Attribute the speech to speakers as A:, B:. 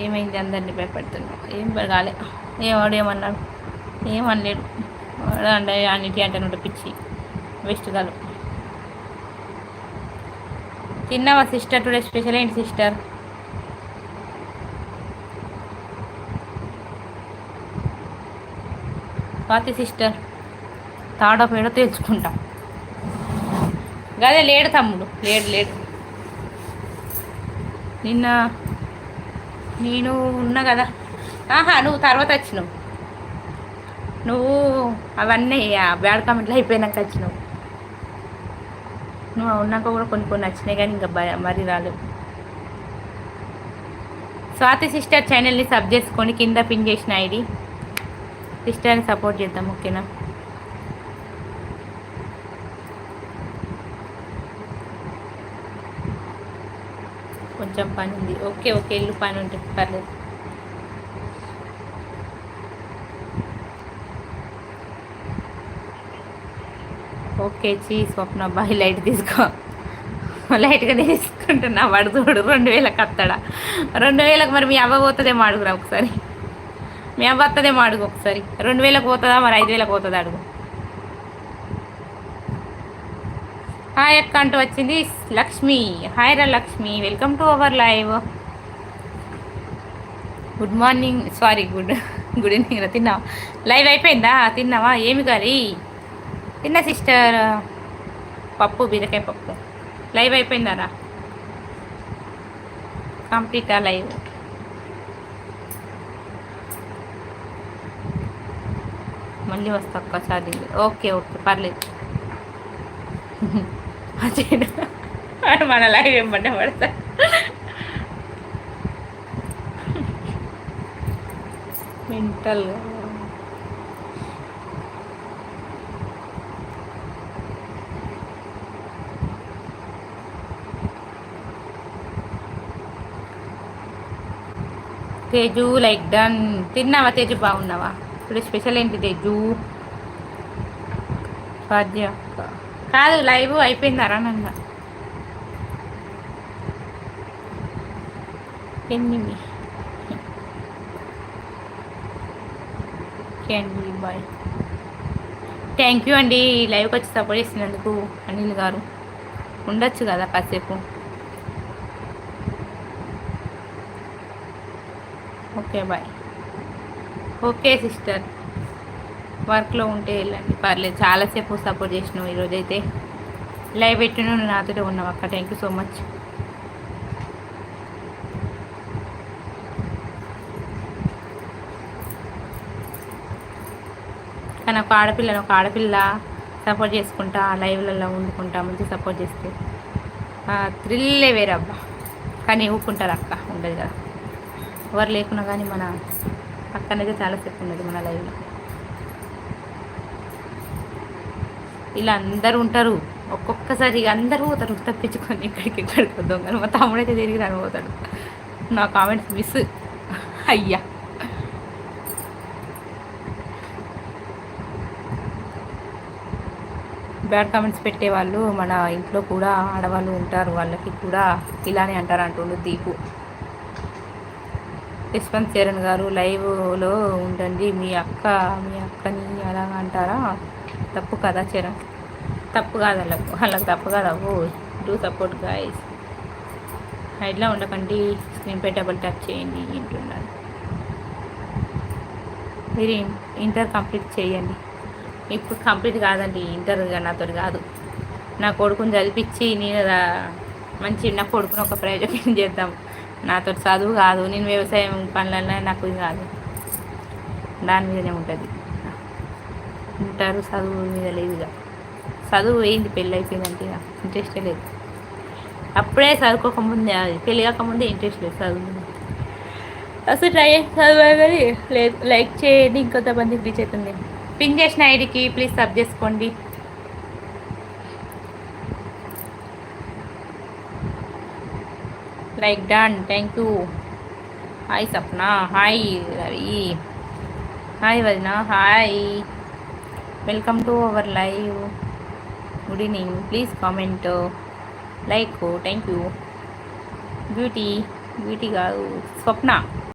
A: ఏమైంది అందరినీ భయపెడుతున్నావు? ఏం కాలే. ఏవాడు ఏమన్నాడు? ఏమనలేడు. అంటే అన్నిటి అంటే పిచ్చి వెస్ట్ గాలు. తిన్నావా సిస్టర్? టుడే స్పెషల్ ఏంటి సిస్టర్? స్వాతి సిస్టర్ తాడో పేడో తెలుసుకుంటా. గదే లేడు తమ్ముడు, లేడు లేడు. నిన్న నేను ఉన్నా కదా. ఆహా, నువ్వు తర్వాత వచ్చినావు. నువ్వు అవన్నీ బ్యాడ్ కామెంట్లు అయిపోయినాక వచ్చినావు. నువ్వు ఉన్నాక కూడా కొన్ని కొన్ని వచ్చినాయి కానీ ఇంకా మరీ రాలేవు. స్వాతి సిస్టర్ ఛానల్ని సబ్ చేసుకొని కింద పిన్ చేసిన ఐడి. సిస్టర్ని సపోర్ట్ చేద్దాం, ఓకేనా? కొంచెం పని ఉంది. ఓకే ఓకే, ఇల్లు పని ఉంటుంది, పర్లేదు. ఓకే చీ స్వప్న బాయ్, లైట్ తీసుకో. లైట్గా తీసుకుంటున్నా. వాడు చూడు 2000కి వస్తాడా? 2000కి మరి మీ అవ్వ పోతుందేమో అడుగురా ఒకసారి. మీ అవ్వ వస్తుందేమో అడుగు ఒకసారి. 2000కి పోతుందా మరి 5000కి పోతుందా అడుగు. హాయ్ అక్క అంటూ వచ్చింది లక్ష్మి. హాయ్ రా Lakshmi, welcome to our live. Good morning, sorry good evening రా. తిన్నావా? లైవ్ అయిపోయిందా? తిన్నావా? ఏమి కర్రీ? తిన్నా సిస్టర్. పప్పు, బీరకాయ పప్పు. లైవ్ అయిపోయిందారా? కంప్లీటా లైవ్? మళ్ళీ వస్తా అక్క ఛార్జింగ్. ఓకే ఓకే, పర్లేదు. మన లైవ్ ఏమంటే పడతా. మెంటల్. Teju like done. తిన్నావా తేజు? బాగున్నావా? ఇప్పుడు స్పెషల్ ఏంటి తేజు? సాధ్య కాదు, లైవ్ అయిపోయిందారా నన్న? ఎన్ని అండి బాయ్. థ్యాంక్ యూ అండి లైవ్కి వచ్చి సపోర్ట్ చేసినందుకు అనిల్ గారు. ఉండొచ్చు కదా కాసేపు. Okay bye. ఓకే సిస్టర్, వర్క్లో ఉంటే వెళ్ళండి, పర్లేదు. చాలాసేపు సపోర్ట్ చేసినావు ఈరోజైతే. లైవ్ పెట్టిన నాతో ఉన్నావు అక్క, థ్యాంక్ యూ సో మచ్. కానీ ఒక ఆడపిల్ల సపోర్ట్ చేసుకుంటా, లైవ్లలో వండుకుంటా, మంచి సపోర్ట్ చేస్తే థ్రిల్లే వేరబ్బా. కానీ ఊపుకుంటారు అక్క, ఉండదు కదా. ఎవరు లేకున్నా కానీ మన అక్కనైతే చాలాసేపు ఉన్నది మన లైవ్లో. ఇలా అందరూ ఉంటారు, ఒక్కొక్కసారి అందరూ పోతారు తప్పించుకొని ఇక్కడికి దొంగలు. మా తమ్ముడైతే తిరిగి రానిపోతాడు. నా కామెంట్స్ మిస్ అయ్యా. బ్యాడ్ కామెంట్స్ పెట్టేవాళ్ళు మన ఇంట్లో కూడా ఆడవాళ్ళు ఉంటారు, వాళ్ళకి కూడా ఇలానే అంటారు అంటుండు దీపు. యశ్వంత్ చరణ్ గారు లైవ్లో ఉండండి, మీ అక్కని అలా అంటారా? తప్పు కదా చరణ్, తప్పు కాదు వాళ్ళకి తప్పు కాదు. అవ్వు డూ సపోర్ట్ గాయస్. హైడ్లో ఉండకండి, స్క్రీన్ పై డబుల్ ట్యాప్ చేయండి అంటున్నాను. మీరు ఇంటర్ కంప్లీట్ చేయండి. ఇప్పుడు కంప్లీట్ కాదండి ఇంటర్, నాతో కాదు. నా కొడుకుని చదివించి నేను మంచి నా కొడుకుని ఒక ప్రయోజనం చేద్దాం. నాతో చదువు కాదు, నేను వ్యవసాయం పనులన్నా నాకు ఇది కాదు, దాని మీదనే ఉంటుంది. ఉంటారు చదువు మీద లేదుగా. చదువు వేయింది, పెళ్ళి అయిపోయిందంటే ఇక ఇంట్రెస్టే లేదు. అప్పుడే చదువుకోకముందే, పెళ్ళి కాకముందే ఇంట్రెస్ట్ లేదు చదువు మీద. అసలు ట్రై చదువు కానీ లేదు. లైక్ చేయండి, ఇంకొంతమందికి రీచ్ అవుతుంది. పిన్ చేసిన ఐడికి ప్లీజ్ సబ్ చేసుకోండి. Like done, thank you. Hi Sapna, hi Ravi, hi వదిన, hi, welcome to our live. Good evening. Please comment, like, thank you. Beauty వీటి కాదు, స్వప్న.